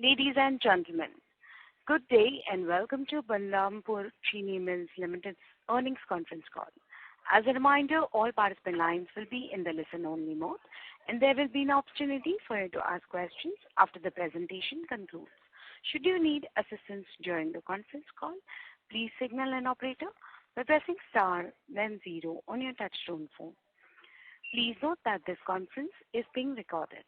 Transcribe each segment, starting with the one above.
Ladies and gentlemen, good day and welcome to Balrampur Chini Mills Limited's earnings conference call. As a reminder, all participant lines will be in the listen-only mode, and there will be an opportunity for you to ask questions after the presentation concludes. Should you need assistance during the conference call, please signal an operator by pressing star then 0 on your touchtone phone. Please note that this conference is being recorded.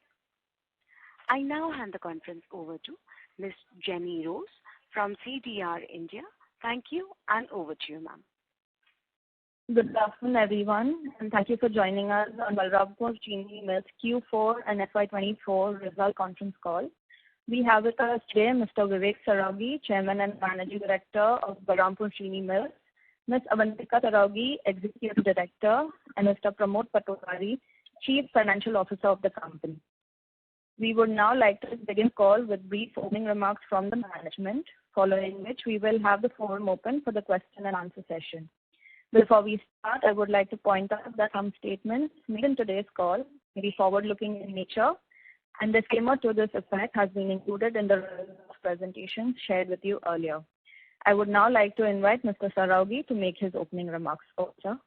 I now hand the conference over to Ms. Jenny Rose from CDR India. Thank you, and over to you, ma'am. Good afternoon, everyone, and thank you for joining us on Balrampur Chini Mills Q4 and FY2024 result conference call. We have with us today Mr. Vivek Saraogi, Chairman and Managing Director of Balrampur Chini Mills, Ms. Avantika Saraogi, Executive Director, and Mr. Pramod Patwari, Chief Financial Officer of the company. We would now like to begin the call with brief opening remarks from the management, following which we will have the forum open for the question and answer session. Before we start, I would like to point out that some statements made in today's call may be forward-looking in nature, and a disclaimer to this effect has been included in the presentation shared with you earlier. I would now like to invite Mr. Saraogi to make his opening remarks. Sir.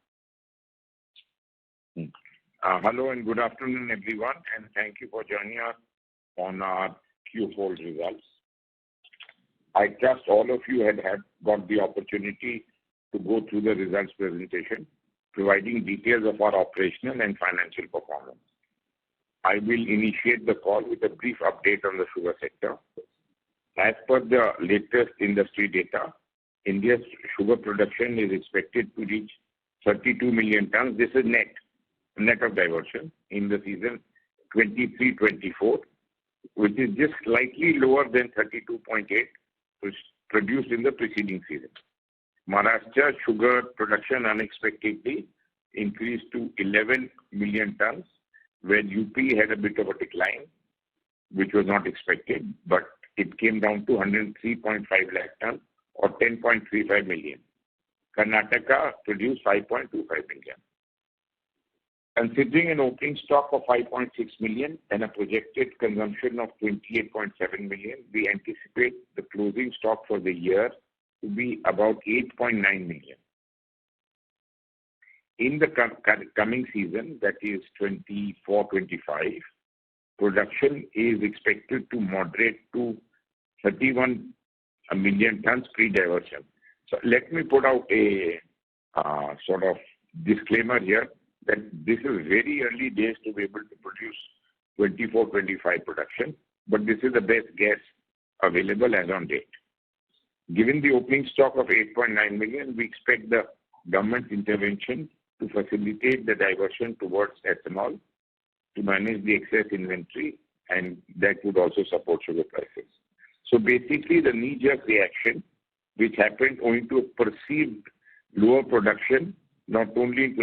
Hello and good afternoon, everyone, and thank you for joining us on our Q4 results. I trust all of you had got the opportunity to go through the results presentation, providing details of our operational and financial performance. I will initiate the call with a brief update on the sugar sector. As per the latest industry data, India's sugar production is expected to reach 32 million tons. This is net of diversion in the season 23-24, which is just slightly lower than 32.8 produced in the preceding season. Maharashtra sugar production unexpectedly increased to 11 million tons, where UP had a bit of a decline, which was not expected, but it came down to 103.5 lakh tons or 10.35 million. Karnataka produced 5.25 million. Considering an opening stock of 5.6 million and a projected consumption of 28.7 million, we anticipate the closing stock for the year to be about 8.9 million. In the coming season, that is 24-25, production is expected to moderate to 31 million tons pre-diversion. So let me put out a sort of disclaimer here that this is very early days to be able to produce 24-25 production, but this is the best guess available as on date. Given the opening stock of 8.9 million, we expect the government's intervention to facilitate the diversion towards ethanol to manage the excess inventory, and that would also support sugar prices. So basically, the knee-jerk reaction, which happened owing to a perceived lower production, not only in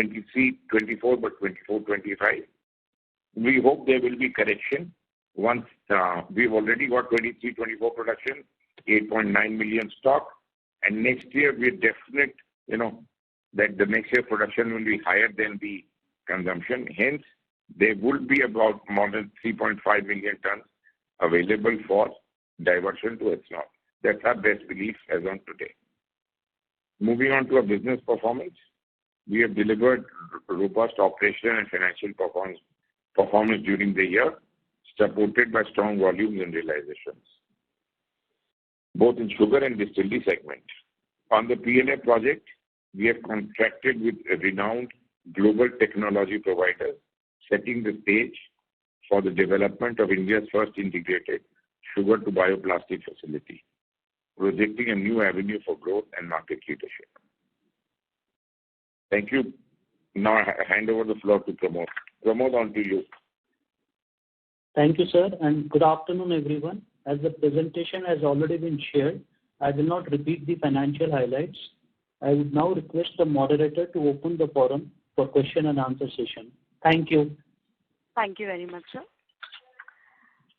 23-24 but 24-25, we hope there will be correction once we've already got 23-24 production, 8.9 million stock, and next year we're definite, that the next year production will be higher than the consumption. Hence, there will be about more than 3.5 million tons available for diversion to ethanol. That's our best belief as on today. Moving on to our business performance, we have delivered robust operational and financial performance during the year, supported by strong volumes and realizations, both in sugar and distillery segment. On the PLA project, we have contracted with a renowned global technology provider, setting the stage for the development of India's first integrated sugar to bioplastic facility, projecting a new avenue for growth and market leadership. Thank you. Now I hand over the floor to Pramod. Pramod, on to you. Thank you, sir, and good afternoon, everyone. As the presentation has already been shared, I will not repeat the financial highlights. I would now request the moderator to open the forum for question and answer session. Thank you. Thank you very much, sir.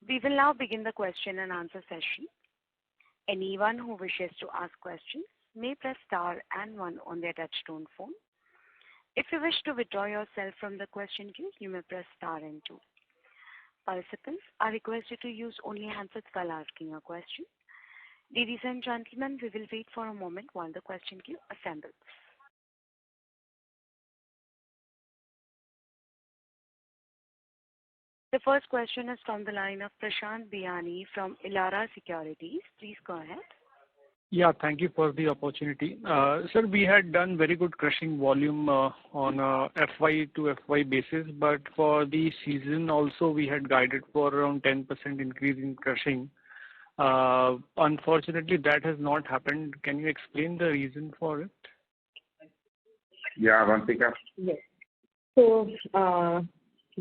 We will now begin the question and answer session. Anyone who wishes to ask questions may press star and 1 on their touchtone phone. If you wish to withdraw yourself from the question queue, you may press star and 2. participants are requested to use only handsets while asking a question. Ladies and gentlemen, we will wait for a moment while the question queue assembles. The first question is from the line of Prashant Biyani from Elara Securities. Please go ahead. Yeah, thank you for the opportunity. Sir, we had done very good crushing volume on a FY to FY basis, but for the season also we had guided for around 10% increase in crushing. Unfortunately, that has not happened. Can you explain the reason for it? Yeah, Avantika. Yes. So,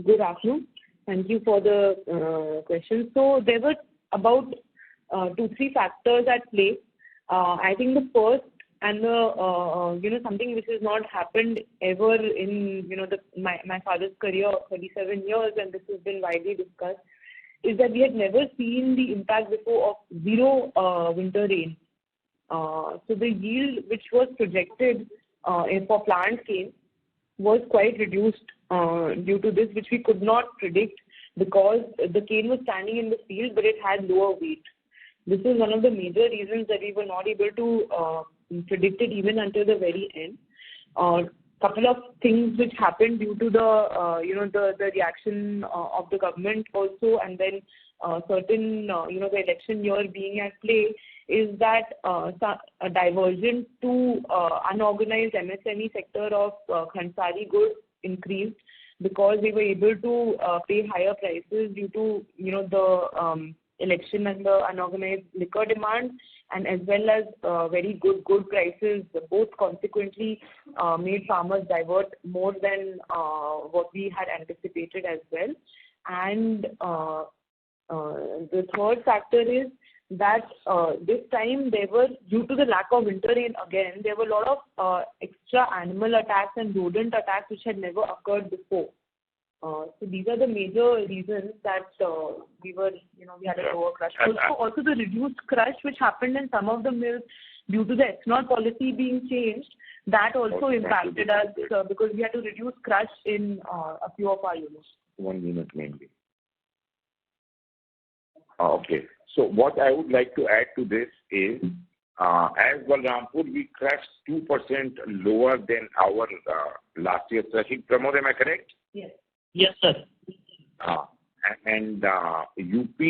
good afternoon. Thank you for the question. So, there were about 2-3 factors at play. I think the first and the something which has not happened ever in my father's career of 37 years, and this has been widely discussed, is that we had never seen the impact before of zero winter rain. So the yield which was projected for plant cane was quite reduced due to this, which we could not predict because the cane was standing in the field, but it had lower weight. This is one of the major reasons that we were not able to predict it even until the very end. Couple of things which happened due to the reaction of the government also, and then certain the election year being at play, is that a diversion to unorganized MSME sector of Khansari goods increased because they were able to pay higher prices due to the election and the unorganized liquor demand, and as well as very good prices, both consequently made farmers divert more than what we had anticipated as well. And the third factor is that this time there were, due to the lack of winter rain again, there were a lot of extra animal attacks and rodent attacks which had never occurred before. So these are the major reasons that we had a lower crush. Also the reduced crush which happened in some of the mills due to the ethanol policy being changed, that also impacted us because we had to reduce crush in a few of our units. 1 minute mainly. Okay. So what I would like to add to this is, as Balrampur, we crushed 2% lower than our last year's crushing. Pramod, am I correct? Yes. Yes, sir. And UP,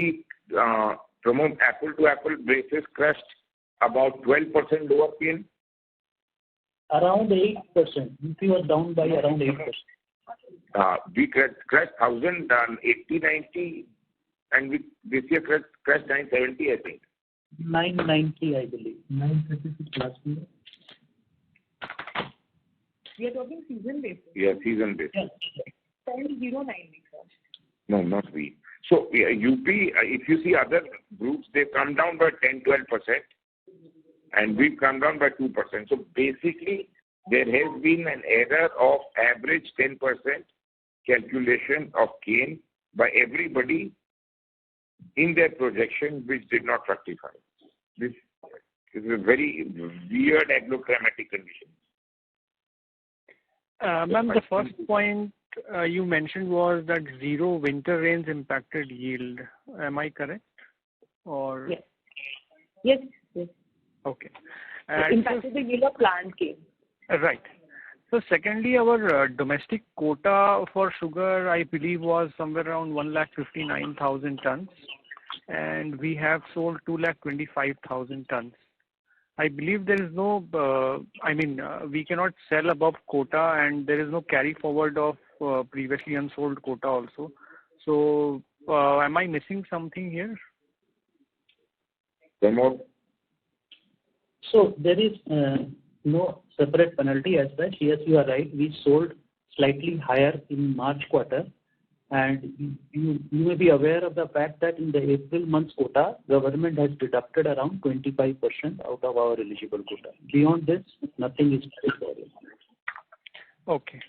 Pramod, apple-to-apple basis crushed about 12% lower cane? Around 8%. UP was down by around 8%. We crushed 1,080, 90, and we this year crushed 970, I think. 990, I believe. 936 last year. We are talking season basis. Yeah, season basis. Yes. 709 we crushed. No, not we. So UP, if you see other groups, they've come down by 10-12%, and we've come down by 2%. So basically, there has been an error of average 10% calculation of cane by everybody in their projection, which did not rectify. This is a very weird agroclimatic condition. Ma'am, the first point you mentioned was that zero winter rains impacted yield. Am I correct? Or Yes. Okay. Impacted the yield of plant cane. Right. So secondly, our domestic quota for sugar, I believe, was somewhere around 1,59,000 tons, and we have sold 2,25,000 tons. I believe there is no, we cannot sell above quota, and there is no carry forward of previously unsold quota also. So, am I missing something here? Pramod? So there is no separate penalty as such. Yes, you are right. We sold slightly higher in March quarter, and you may be aware of the fact that in the April month's quota, government has deducted around 25% out of our eligible quota. Beyond this, nothing is carried forward. Okay.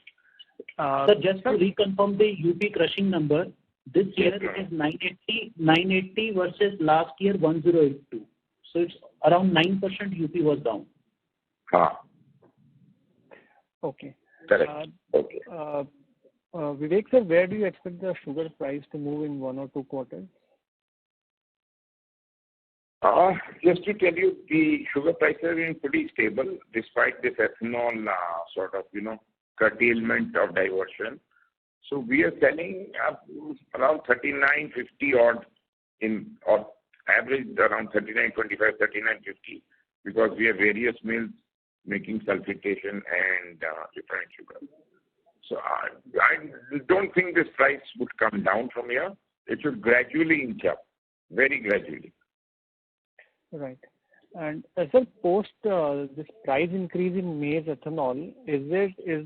So just to reconfirm the UP crushing number, this year it is 980 versus last year 1082. So it's around 9% UP was down. Okay. Correct. Okay. Vivek sir, where do you expect the sugar price to move in 1 or 2 quarters? Just to tell you, the sugar prices have been pretty stable despite this ethanol sort of, curtailment of diversion. So we are selling around 39.50 odd or average around 39.25, 39.50 because we have various mills making sulfitation and refined sugar. So I don't think this price would come down from here. It should gradually inch up, very gradually. Right. And sir, post this price increase in maize ethanol, is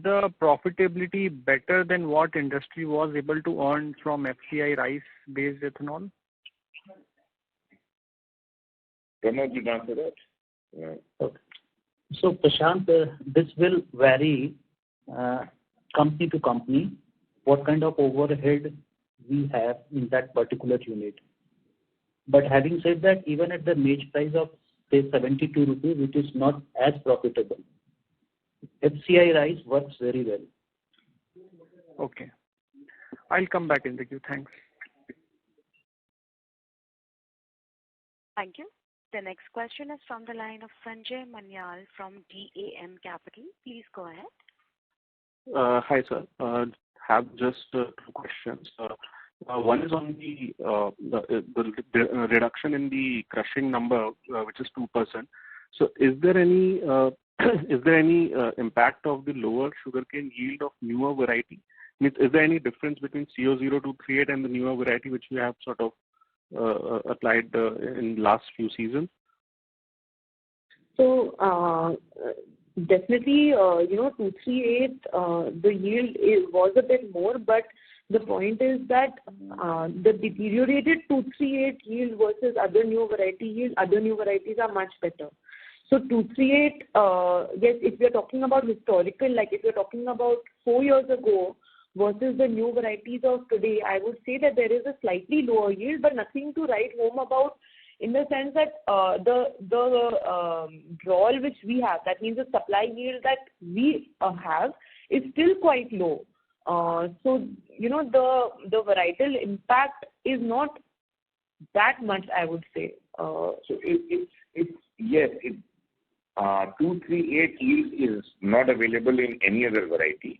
the profitability better than what industry was able to earn from FCI rice-based ethanol? Pramod, you answer that? Yeah. Okay. So Prashant, this will vary company to company, what kind of overhead we have in that particular unit. But having said that, even at the maize price of say 72 rupees, which is not as profitable, FCI rice works very well. Okay. I'll come back in the queue. Thanks. Thank you. The next question is from the line of Sanjay Manyal from DAM Capital. Please go ahead. Hi, sir. Have just 2 questions. One is on the reduction in the crushing number, which is 2%. So, is there any impact of the lower sugarcane yield of newer variety? Is there any difference between CO0238 and the newer variety which we have sort of applied in last few seasons? So definitely, 238, the yield was a bit more, but the point is that the deteriorated 238 yield versus other new variety yield, other new varieties are much better. So 238, yes, if we are talking about historical, like if you're talking about 4 years ago versus the new varieties of today, I would say that there is a slightly lower yield, but nothing to write home about in the sense that the drawl which we have, that means the supply yield that we have is still quite low. So, the varietal impact is not that much, I would say. So yes, 238 yield is not available in any other variety.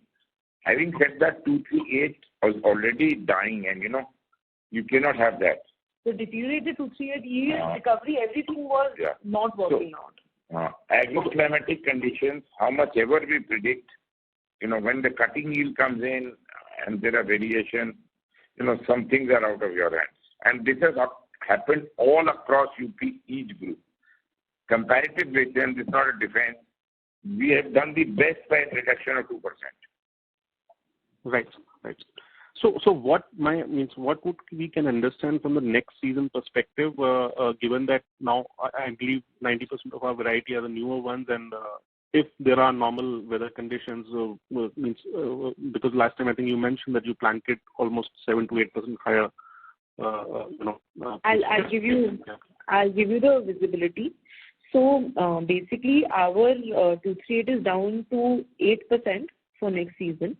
Having said that, 238 was already dying, and you cannot have that. The deteriorated 238 yield, recovery, everything was not working out. Agroclimatic conditions, how much ever we predict, when the cutting yield comes in and there are variations, some things are out of your hands. And this has happened all across UP, each group. Comparative basis, and this is not a defense, we have done the best by a reduction of 2%. Right. So what would we can understand from the next season perspective, given that now I believe 90% of our variety are the newer ones, and if there are normal weather conditions, because last time I think you mentioned that you planted almost 7 to 8% higher. I'll give you the visibility. So basically, our 238 is down to 8% for next season.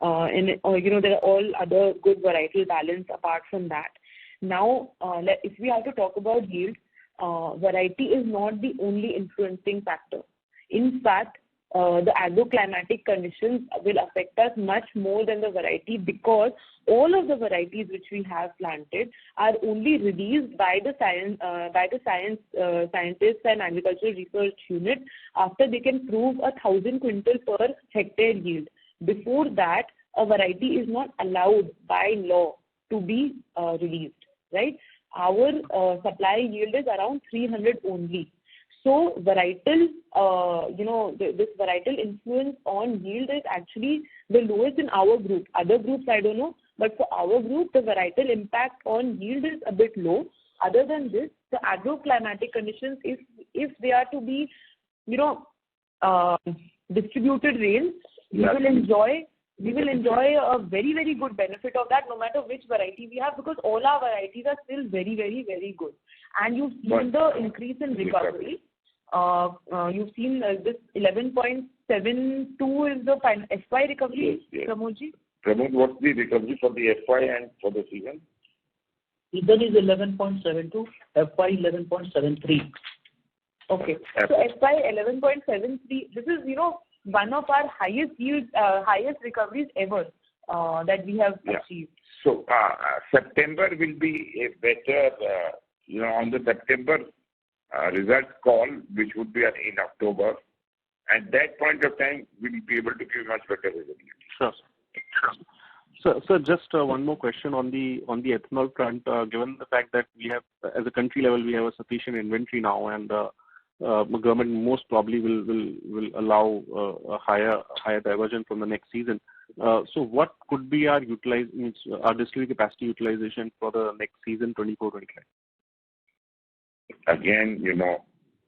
And there are all other good varietal balance apart from that. Now, if we have to talk about yield, variety is not the only influencing factor. In fact, the agroclimatic conditions will affect us much more than the variety, because all of the varieties which we have planted are only released by the scientists and agricultural research unit after they can prove 1,000 quintal per hectare yield. Before that, a variety is not allowed by law to be released, right? Our supply yield is around 300 only. So varietal, this varietal influence on yield is actually the lowest in our group. Other groups, I don't know, but for our group, the varietal impact on yield is a bit low. Other than this, the agroclimatic conditions, if they are to be, distributed rain, we will enjoy a very, very good benefit of that, no matter which variety we have, because all our varieties are still very, very, very good. And you've seen the increase in recovery. You've seen this 11.72 is the FY recovery, yes. Pramodji? Pramod, what's the recovery for the FY and for the season? Season is 11.72, FY 11.73. Okay. So FY 11.73, this is, one of our highest yields, highest recoveries ever that we have achieved. So September will be a better, on the September results call, which would be in October. At that point of time, we'll be able to give much better visibility. Sure. So just one more question on the ethanol front. Given the fact that we have, as a country level, we have a sufficient inventory now, and the government most probably will allow a higher diversion from the next season. So what could be our distillery capacity utilization for the next season, 24-25? Again,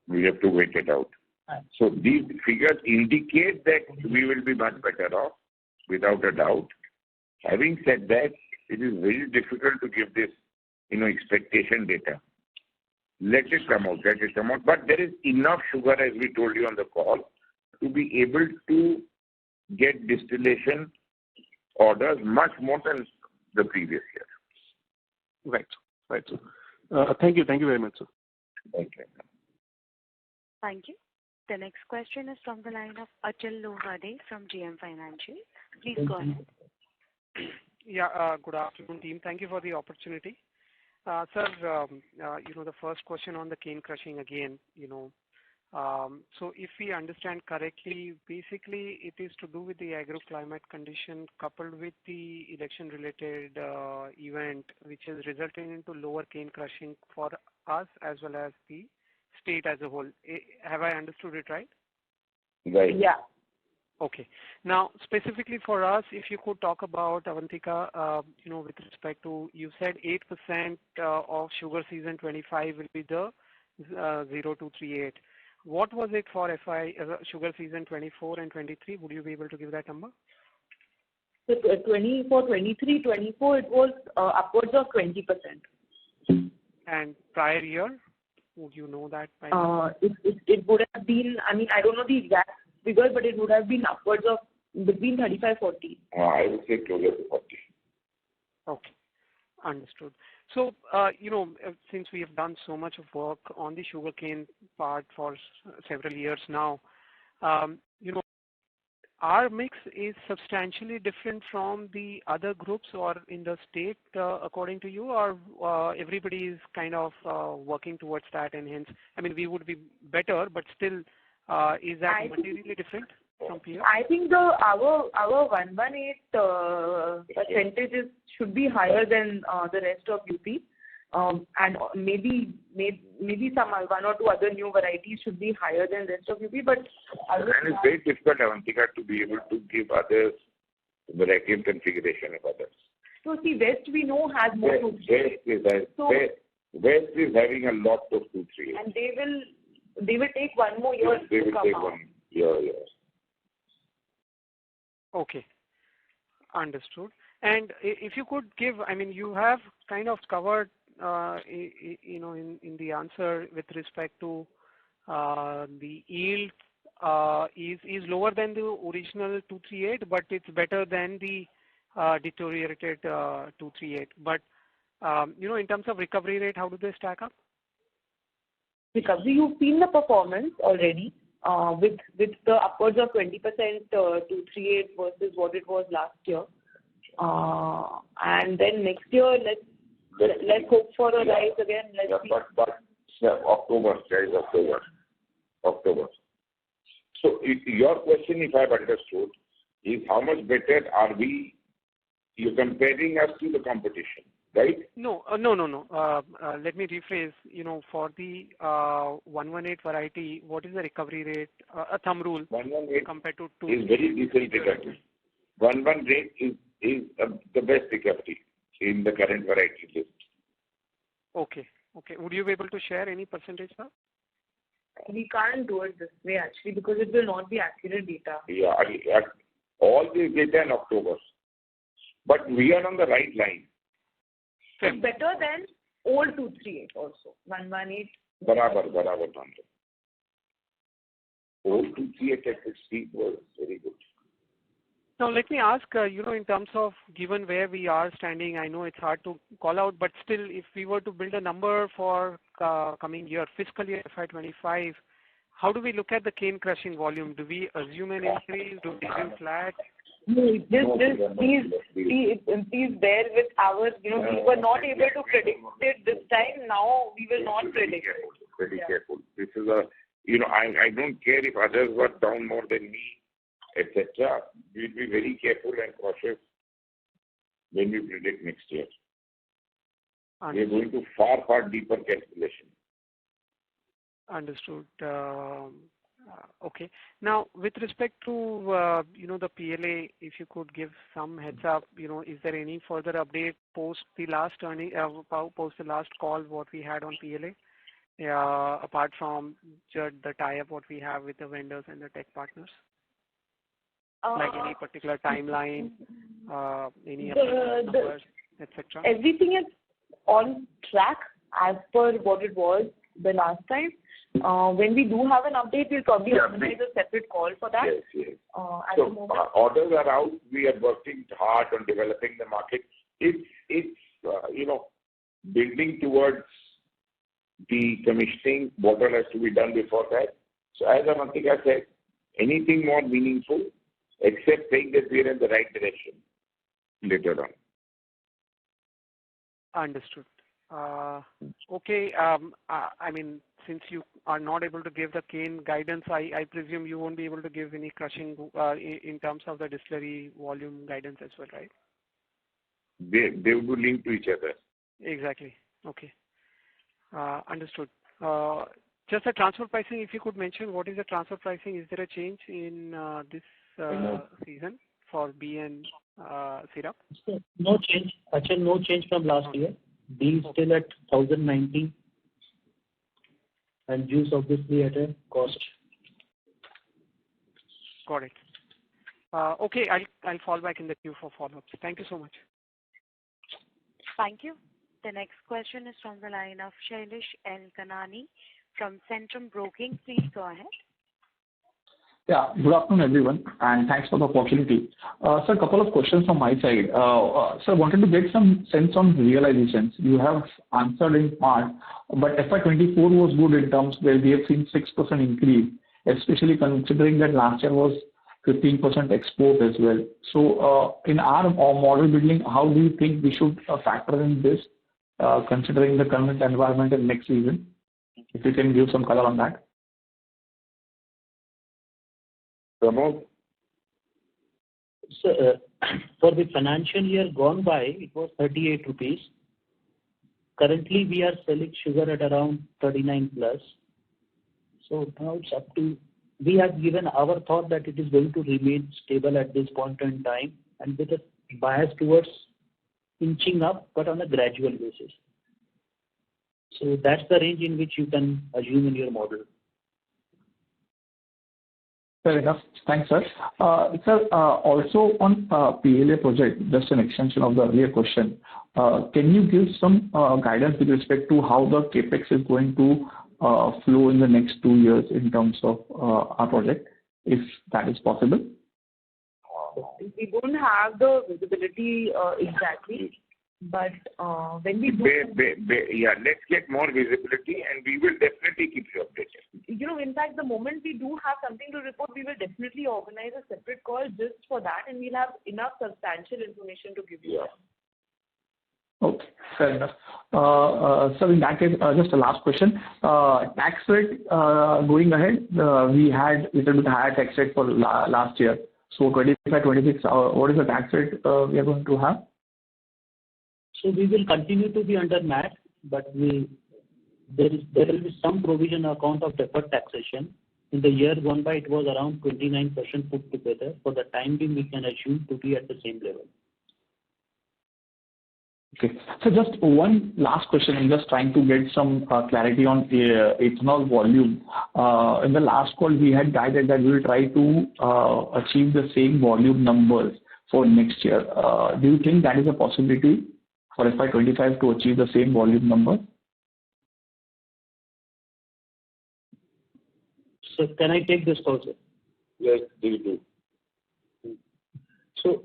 we have to wait it out. So these figures indicate that we will be much better off, without a doubt. Having said that, it is very difficult to give this, expectation data. Let it come out. But there is enough sugar, as we told you on the call, to be able to get distillation orders much more than the previous year. Right. Thank you very much, sir. Thank you. Thank you. The next question is from the line of Achal Lohade from GM Financial. Please go ahead. Yeah, good afternoon, team. Thank you for the opportunity. Sir, the first question on the cane crushing again, so if we understand correctly, basically it is to do with the agroclimate condition coupled with the election-related event, which is resulting into lower cane crushing for us as well as the state as a whole. Have I understood it right? Right. Yeah. Okay. Now, specifically for us, if you could talk about Avantika, with respect to, you said 8% of sugar season 25 will be the 0238. What was it for sugar season 24 and 23? Would you be able to give that number? So 24, 23, 24, it was upwards of 20%. And prior year, would you know that by now? It would have been, I don't know the exact figure, but it would have been upwards of between 35-40. I would say closer to 40. Okay, understood. So, since we have done so much of work on the sugarcane part for several years now, our mix is substantially different from the other groups or in the state, according to you, or everybody is kind of working towards that, and hence, we would be better, but still, is that materially different from here? I think our 118 percentages should be higher than the rest of UP, and maybe some one or two other new varieties should be higher than rest of UP. But and it's very difficult, Avantika, to be able to give others variety and configuration of others. So see, West we know has more West is having a lot of 238. And they will take one more year to come out. Yeah. Okay, understood. And if you could give, you have kind of covered, in the answer with respect to the yield is lower than the original 238, but it's better than the deteriorated 238. But, in terms of recovery rate, how do they stack up? Recovery, you've seen the performance already with the upwards of 20% 238 versus what it was last year. And then next year, let's hope for a rise again. But October. So your question, if I've understood, is how much better are we? You're comparing us to the competition, right? No. Let me rephrase. For the 118 variety, what is the recovery rate? A thumb rule 118 compared to 2 is very decent recovery. 118 is the best recovery in the current variety list. Okay. Would you be able to share any percentage, sir? We can't do it this way actually because it will not be accurate data. Yeah, all this data in October. But we are on the right line. It's better than old 238 also. 118. Barabar. Old 238 at its peak was very good. Now, let me ask, in terms of given where we are standing, I know it's hard to call out, but still, if we were to build a number for coming year, fiscal year FY25, how do we look at the cane crushing volume? Do we assume an increase? Do we assume flat? No, please bear with our, we were not able to predict it this time. Now we will not predict. Very careful. This is I don't care if others were down more than me, etc. We'll be very careful and cautious when we predict next year. We are going to far, far deeper calculation. Understood. Okay. Now, with respect to, the PLA, if you could give some heads up, is there any further update post the last call, what we had on PLA, apart from the tie-up what we have with the vendors and the tech partners? Like any particular timeline, any numbers, etc.? Everything is on track as per what it was the last time. When we do have an update, we'll probably organize a separate call for that. Yes. Orders are out. We are working hard on developing the market. It's building towards the commissioning. What all has to be done before that. So as Avantika said, anything more meaningful, except saying that we are in the right direction later on. Understood. Okay. I mean, since you are not able to give the cane guidance, I presume you won't be able to give any crushing in terms of the distillery volume guidance as well, right? They will be linked to each other. Exactly. Okay. Understood. Just the transfer pricing, if you could mention what is the transfer pricing? Is there a change in this season for B and syrup? No change. Actually, no change from last year. B is still at 1,090 and juice obviously at a cost. Got it. Okay, I'll fall back in the queue for follow-ups. Thank you so much. Thank you. The next question is from the line of Shailesh L. Kanani from Centrum Broking. Please go ahead. Yeah, good afternoon, everyone, and thanks for the opportunity. Sir, a couple of questions from my side. Sir, wanted to get some sense on realizations. You have answered in part, but FY24 was good in terms where we have seen 6% increase, especially considering that last year was 15% export as well. So, in our model building, how do you think we should factor in this, considering the current environment and next season? If you can give some color on that. Pramod? So, for the financial year gone by, it was 38 rupees. Currently, we are selling sugar at around 39 plus. So now it's up to, we have given our thought that it is going to remain stable at this point in time and with a bias towards inching up, but on a gradual basis. So that's the range in which you can assume in your model. Fair enough. Thanks, sir. Sir, also on PLA project, just an extension of the earlier question, can you give some guidance with respect to how the capex is going to flow in the next 2 years in terms of our project, if that is possible? We don't have the visibility exactly, but when we do... let's get more visibility and we will definitely keep you updated. In fact, the moment we do have something to report, we will definitely organize a separate call just for that, and we'll have enough substantial information to give you. Okay, fair enough. So in that case, just a last question. Tax rate going ahead, we had a little bit higher tax rate for last year. So 25-26, what is the tax rate we are going to have? So we will continue to be under MAT, but there will be some provision account of deferred taxation. In the year gone by, it was around 29% put together. For the time being, we can assume to be at the same level. Okay. So just one last question. I'm just trying to get some clarity on ethanol volume. In the last call, we had guided that we will try to achieve the same volume numbers for next year. Do you think that is a possibility for FY25 to achieve the same volume number? So can I take this also? Yes, please do. So,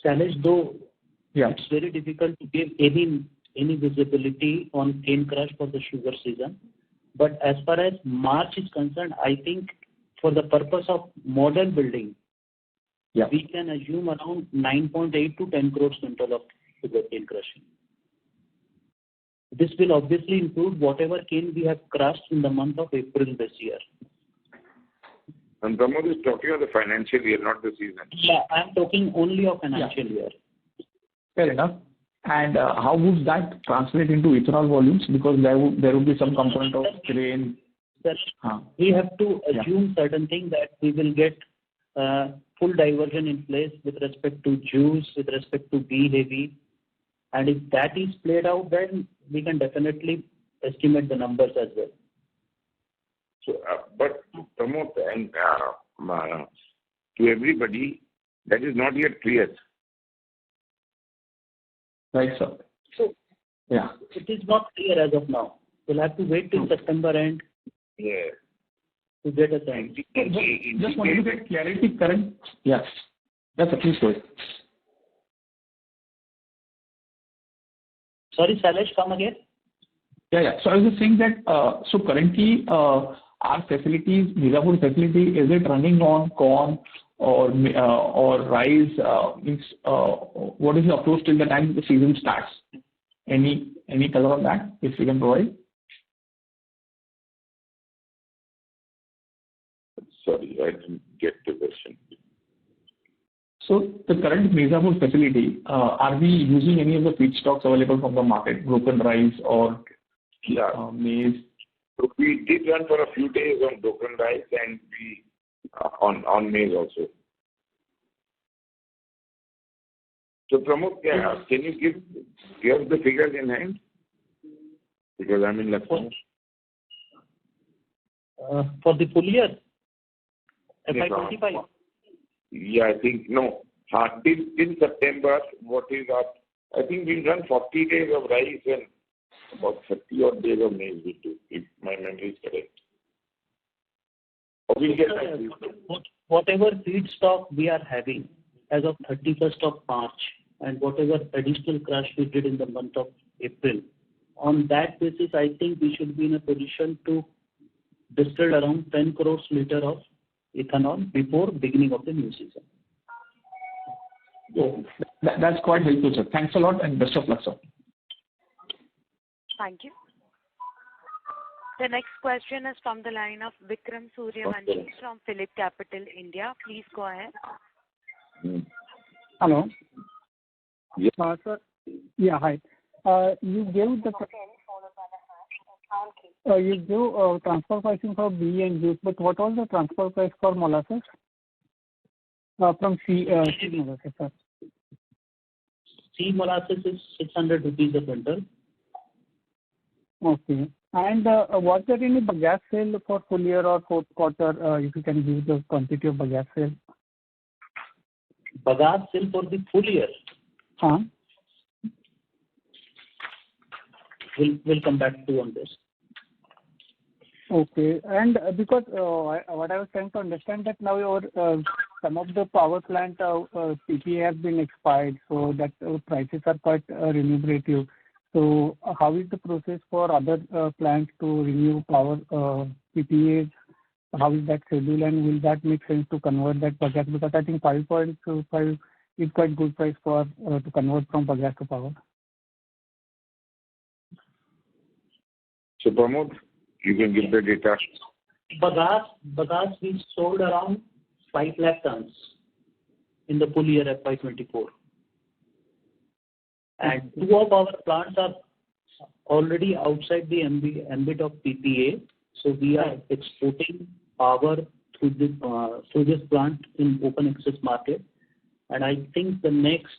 Salesh, though Yeah. it's very difficult to give any visibility on cane crush for the sugar season, but as far as March is concerned, I think for the purpose of model building, Yeah. we can assume around 9.8 to 10 crores quintal of sugar cane crushing. This will obviously include whatever cane we have crushed in the month of April this year. And Pramod is talking of the financial year, not the season. Yeah, I am talking only of financial year. Fair enough. And how would that translate into ethanol volumes? Because there would be some component of grain. We have to assume certain things that we will get full diversion in place with respect to juice, with respect to B heavy. And if that is played out, then we can definitely estimate the numbers as well. So, but Pramod and to everybody, that is not yet clear. Right, sir. So, yeah, it is not clear as of now. We'll have to wait till September end to get a sense. Just wanted to get clarity, current. Yes. That's a please go ahead. Sorry, Salesh, come again. Yeah. So I was just saying that, so currently our facilities, Balrampur facility, is it running on corn or rice? What is the approach till the time the season starts? Any color on that, if you can provide? Sorry, I didn't get the question. So the current Balrampur facility, are we using any of the feedstocks available from the market, broken rice or maize? So we did run for a few days on broken rice and we on maize also. So Pramod, can you give the figures in hand? Because I'm in Lucknow. For the full year, FY25. Yeah, I think no. Till September, what is our? I think we'll run 40 days of rice and about 30 odd days of maize we do, if my memory is correct. Or we'll get whatever feedstock we are having as of 31st of March and whatever additional crush we did in the month of April, on that basis, I think we should be in a position to distill around 10 crores liter of ethanol before beginning of the new season. Oh, that's quite helpful, sir. Thanks a lot and best of luck, sir. Thank you. The next question is from the line of Vikram Suryavanshi from Phillip Capital India. Please go ahead. Hello. Yeah. Sir. Yeah, hi. You gave transfer pricing for B and juice, but what was the transfer price for molasses? From C molasses, sir. C molasses is 600 rupees a quintal. Okay. And was there any bagasse sale for full year or fourth quarter? If you can give the quantity of bagasse sale. Bagasse sale for the full year? We'll come back to you on this. Okay. And because what I was trying to understand that now some of the power plant PPA has been expired, so that prices are quite remunerative. So how is the process for other plants to renew power PPAs? How is that schedule, and will that make sense to convert that bagasse? Because I think 5.25 is quite good price for to convert from bagasse to power. So Pramod, you can give the data. Bagasse we sold around 5 lakh tons in the full year FY24. And 2 of our plants are already outside the ambit of PPA. So we are exporting power through this plant in open access market. And I think the next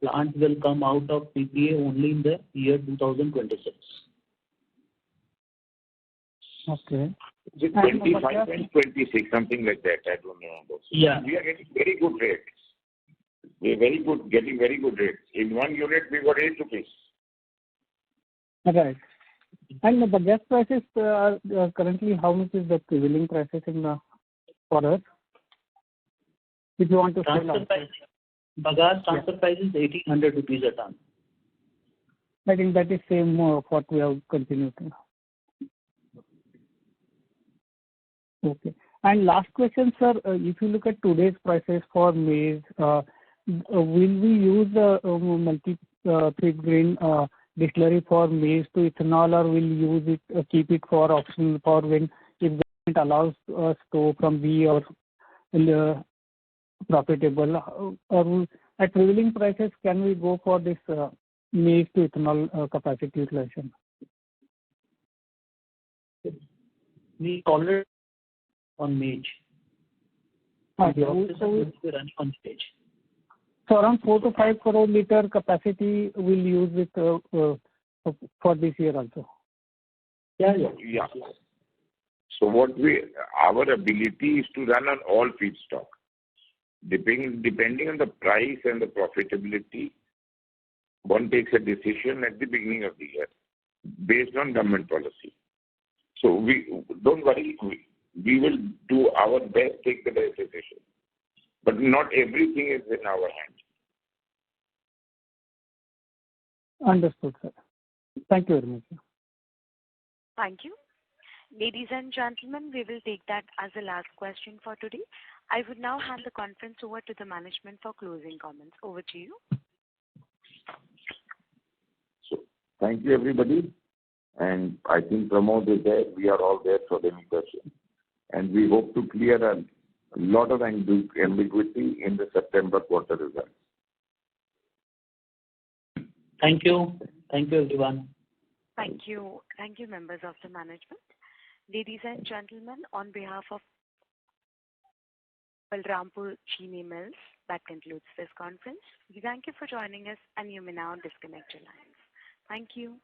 plant will come out of PPA only in the year 2026. Okay. 25 and 26, something like that. I don't know. Yeah. We are getting very good rates. We are getting very good rates. In 1 unit, we got 8 rupees. Right. And the gas prices currently, how much is the prevailing prices for us? If you want to sell out. Bagasse transfer price is 1,800 rupees a ton. I think that is same what we have continued to. Okay. And last question, sir. If you look at today's prices for maize, will we use the multi-feed grain distillery for maize to ethanol, or will use it, keep it for optional for when if government allows us to from B or profitable, or at prevailing prices, can we go for this maize to ethanol capacity utilization? We already on maize. Okay. Running on stage. So around 4 to 5 crore liter capacity we'll use it for this year also. Yeah. So our ability is to run on all feedstock. Depending on the price and the profitability, one takes a decision at the beginning of the year based on government policy. So don't worry, we will do our best, take the best decision. But not everything is in our hands. Understood, sir. Thank you very much. Thank you. Ladies and gentlemen, we will take that as the last question for today. I would now hand the conference over to the management for closing comments. Over to you. So, thank you, everybody. And I think Pramod is there. We are all there for any questions. And we hope to clear a lot of ambiguity in the September quarter results. Thank you. Thank you, everyone. Thank you. Thank you, members of the management. Ladies and gentlemen, on behalf of Balrampur Chini Mills, that concludes this conference. We thank you for joining us, and you may now disconnect your lines. Thank you.